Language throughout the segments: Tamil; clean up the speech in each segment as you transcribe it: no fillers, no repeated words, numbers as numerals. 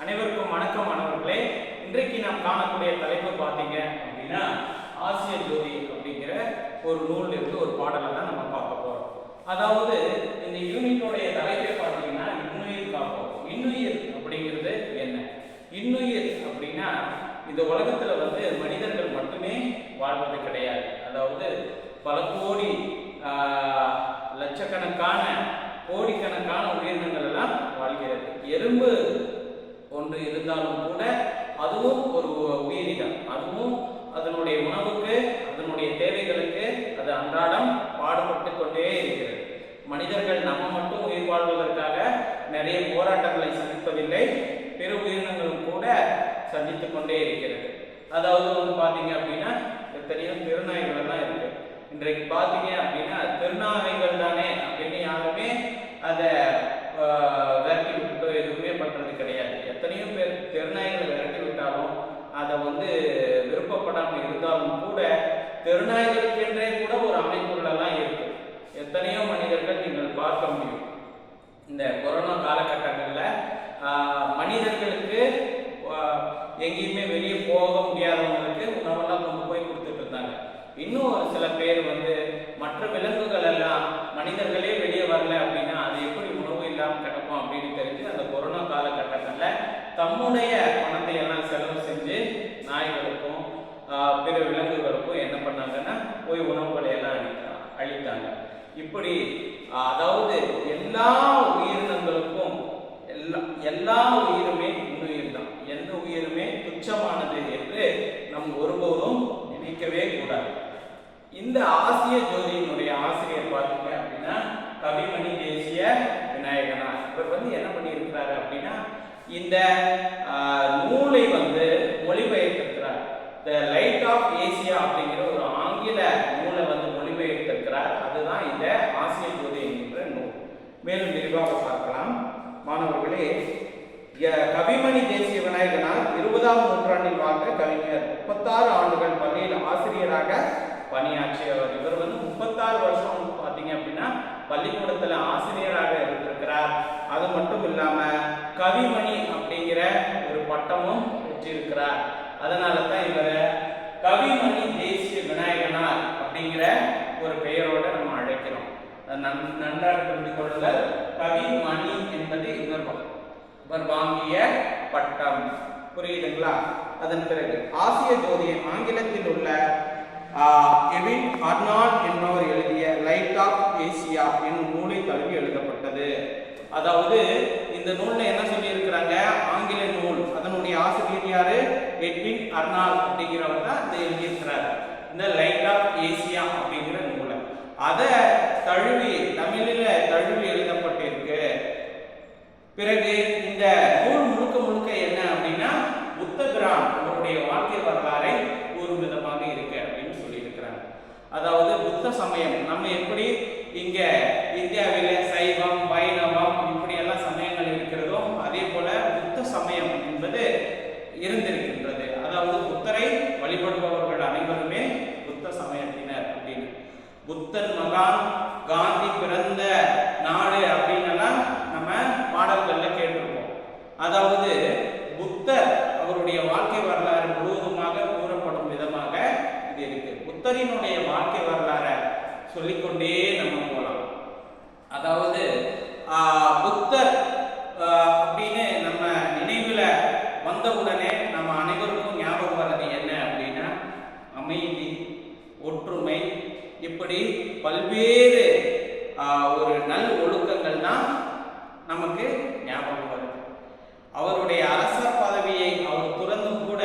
அனைவருக்கும் வணக்கம் மாணவர்களே. இன்றைக்கு நாம் காணக்கூடிய தலைப்பு பார்த்தீங்க அப்படின்னா ஆசிய ஜோதி அப்படிங்கிற ஒரு நூல்ல இருந்து ஒரு பாடலை தான் நம்ம பார்க்க போறோம். அதாவது இந்த யூனிட்டோடைய தலைப்பை பார்த்தீங்கன்னா இன்னுயிர் காப்போம். இன்னுயிர் அப்படிங்கிறது என்ன? இன்னுயிர் அப்படின்னா இந்த உலகத்துல மனிதர்கள் மட்டுமே வாழ்வது கிடையாது. அதாவது பல கோடி லட்சக்கணக்கான கோடிக்கணக்கான உயிரினங்கள் எல்லாம் வாழ்கிறது. எறும்பு ஒன்று இருந்தாலும் கூட அதுவும் ஒரு உயிரினம். அதுவும் அதனுடைய உணவுக்கு அதனுடைய தேவைகளுக்கு அது அன்றாடம் பாடுபட்டு கொண்டே இருக்கிறது. மனிதர்கள் நம்ம மட்டும் உயிர் வாழ்வதற்காக நிறைய போராட்டங்களை சந்திப்பதில்லை, பிற உயிரினங்களும் கூட சந்தித்து கொண்டே இருக்கிறது. அதாவது பார்த்தீங்க அப்படின்னா எத்தனையோ திருநாய்கள் எல்லாம் இருக்கு. இன்றைக்கு பார்த்தீங்க அப்படின்னா திருநாய்கள் தானே அப்படின்னு யாருமே அதை விரட்டி விட்டு எதுவுமே பண்றது கிடையாது. எத்தனையோ பேர் திருநாய்களை விரட்டி விட்டாலும் அதை விருப்பப்படாமல் இருந்தாலும் கூட திருநாய்களுக்கென்றே கூட ஒரு அமைப்புகளெல்லாம் இருக்கு. எத்தனையோ மனிதர்கள் நீங்கள் பார்க்க முடியும். இந்த கொரோனா காலகட்டங்களில் மனிதர்களுக்கு எங்கேயுமே வெளியே போக முடியாதவங்களுக்கு உணவெல்லாம் கொண்டு போய் கொடுத்துட்டு இருந்தாங்க. இன்னும் ஒரு சில பேர் மற்ற விலங்குகள் எல்லாம் மனிதர்களே வெளியே வரல அப்படின்னா அது எப்படி உணவு இல்லாமல் கிடக்கும் அப்படின்னு தெரிஞ்சு அந்த கொரோனா காலகட்டங்களில் தம்முடைய பணத்தை எல்லாம் செலவு செஞ்சு நாய்களுக்கும் பிற விலங்குகளுக்கும் என்ன பண்ணாங்கன்னா போய் உணவுகளை எல்லாம் அளித்தாங்க. இப்படி அதாவது எல்லா உயிரினங்களுக்கும் எல்லா உயிருமே இன்னுயிர் தான். எந்த உயிருமே துச்சமானது என்று நம் ஒருபோதும் நினைக்கவே கூடாது. இந்த ஆசிய ஜோதியினுடைய ஆசிரியர் பார்த்தீங்க அப்படின்னா கவிமணி தேசிய விநாயகனார். இவர் என்ன பண்ணியிருக்கிறாரு அப்படின்னா இந்த நூலை மொழிபெயர்த்திருக்கிறார். த லைட் ஆஃப் ஏசியா அப்படிங்கிற ஒரு ஆங்கில நூலை மொழிபெயர்த்திருக்கிறார். அதுதான் இந்த ஆசிய ஜோதி என்கின்ற நூல். மேலும் விரிவாக பார்க்கலாம் மாணவர்களே. கவிமணி தேசிய விநாயகனார் 20ஆம் நூற்றாண்டில் வாழ்ந்த கவிஞர். 36 ஆண்டுகள் பள்ளியில் ஆசிரியராக பணியாற்றியவர். இவர் 36 வருஷம் பார்த்தீங்க அப்படின்னா பள்ளிக்கூடத்தில் ஆசிரியராக இருந்திருக்கிறார். அது மட்டும் இல்லாம கவிமணி அப்படிங்கிற ஒரு பட்டமும் பெற்றிருக்கிறார். அதனால தான் இவர் கவிமணி தேசிய விநாயகனார் அப்படிங்கிற ஒரு பெயரோட நம்ம அழைக்கிறோம். நன்றாக புரிந்து கொள்ளுங்கள். கவிமணி என்பது இவர் வாங்கிய பட்டம். புரியுதுங்களா? அதன் பிறகு ஆசிய ஜோதி ஆங்கிலத்தில் உள்ள எவின் அர்னால்ட் என்பவர் எழுதிய லைட் ஆஃப் ஏசியா என்னும் நூலை தழுவி எழுதப்பட்டது. அதாவது இந்த நூல்ல என்ன சொல்லி இருக்கிறாங்க? ஆங்கில நூல். அதனுடைய ஆசிரியர் யாரு? எட்வின் அர்னால்ட் அப்படிங்கிறவர் தான் இதை எழுதியிருக்கிறார். இந்த லைட் ஆஃப் ஏசியா அப்படிங்கிற நூலை அதை தழுவி தமிழில் தழுவி எழுதப்பட்டிருக்கு. பிறகு இந்த நூல் முழுக்க என்ன அப்படின்னா புத்தபிரான் அவருடைய வாழ்க்கை வரலாறை ஒரு விதமாக இருக்கு அப்படின்னு சொல்லி இருக்கிறாங்க. அதாவது புத்த சமயம் நம்ம எப்படி இங்க இந்தியாவில சைவம் வைணவம் இப்படி எல்லாம் சமயங்கள் இருக்கிறதோ அதே போல புத்த சமயம் என்பது இருந்திருக்கின்றது. அதாவது புத்தரை வழிபடுபவர்கள் அனைவருமே புத்த சமயத்தினர் அப்படின்னு. புத்தன் மகான் காந்தி பிறந்த நாடு அப்படின்னு எல்லாம் நம்ம பாடல்கள்ல கேட்டிருப்போம். அதாவது புத்தர் அவருடைய வாழ்க்கை வரலாறு முழுவதுமாக கூறப்படும் விதமாக இது இருக்கு. புத்தரினுடைய வாழ்க்கை வரலாறை சொல்லிக்கொண்டே நம்ம போகலாம். அதாவது புத்தர் அப்படின்னு நம்ம நினைவுல வந்தவுடனே நம்ம அனைவருக்கும் ஞாபகம் வர்றது என்ன அப்படின்னா அமைதி, ஒற்றுமை, இப்படி பல்வேறு ஒரு நல் ஒழுக்கங்கள் தான் நமக்கு ஞாபகம் வருது. அவருடைய அரசர் பதவியை அவர் துறந்தும் கூட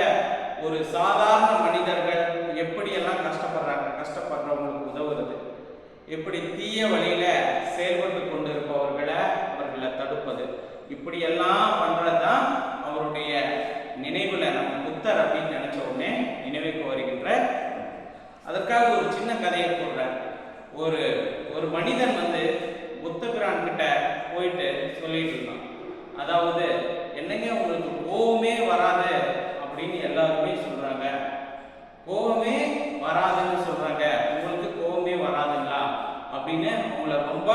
ஒரு சாதாரண மனிதர்கள் எப்படியெல்லாம் கஷ்டப்படுறவங்களுக்கு உதவுறது, எப்படி தீய வழியில செயல்பட்டு கொண்டிருப்பவர்களை அவர்களை தடுப்பது, இப்படியெல்லாம் பண்றதுதான் அவருடைய நினைவுல நம்ம புத்தர் அப்படின்னு நினைச்ச உடனே நினைவுக்கு வருகின்ற. அதற்காக ஒரு சின்ன கதையை சொல்றார். ஒரு மனிதன் புத்தபிரான் கிட்ட போயிட்டு சொல்லிட்டு இருந்தான். அதாவது என்னங்க உங்களுக்கு கோபமே வராது அப்படின்னு எல்லாருமே சொல்றாங்க. கோபமே வராதுன்னு சொல்றாங்க, உங்களுக்கு கோபமே வராதுங்களா அப்படின்னு அவங்கள ரொம்ப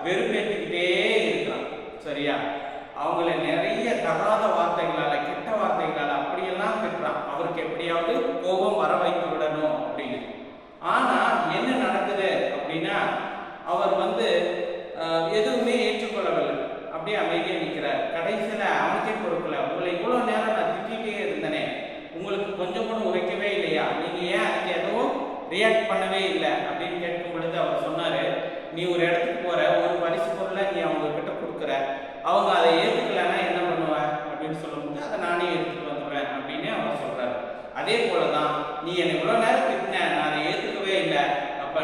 வெறுப்பேற்றிக்கிட்டே இருக்கிறான். சரியா? அவங்கள நிறைய தகாத வார்த்தைகளால் அப்படியே அமைதியாக நிற்கிறார். கடைசியில் அவனுக்கே பொறுக்கல, உங்களை இவ்வளோ நேரம் நான் திட்டிகிட்டே இருந்தேனே, உங்களுக்கு கொஞ்சம் கூட உரைக்கவே இல்லையா, நீங்கள் ஏன் அதுக்கு எதுவும் ரியாக்ட் பண்ணவே இல்லை அப்படின்னு கேட்கும் பொழுது அவர் சொன்னார், நீ ஒரு இடத்துக்கு போகிற, ஒரு பரிசு பொருளை நீ அவங்க கிட்ட கொடுக்குற, அவங்க அதை ஏற்றுக்கலைன்னா என்ன பண்ணுவேன் அப்படின்னு சொல்லும்போது அதை நானே எடுத்துகிட்டு வந்துடுவேன் அப்படின்னு அவர் சொல்கிறார். அதே போல தான் நீ என்னை இவ்வளோ நேரம் திட்டின, நான் அதை ஏற்றுக்கவே இல்லை, அப்போ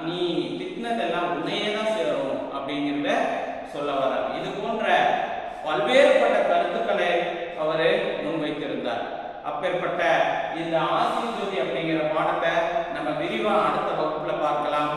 நீ திட்டினதெல்லாம் உன்னையே தான் சேரும் அப்படிங்கிறத சொல்ல வர்றார். இது போன்ற பல்வேறுபட்ட கருத்துக்களை அவர் முன்வைத்திருந்தார். அப்பேற்பட்ட இந்த ஆசிரியர் ஜோதி அப்படிங்கிற பாடத்தை நம்ம விரிவாக அடுத்த வகுப்புல பார்க்கலாம்.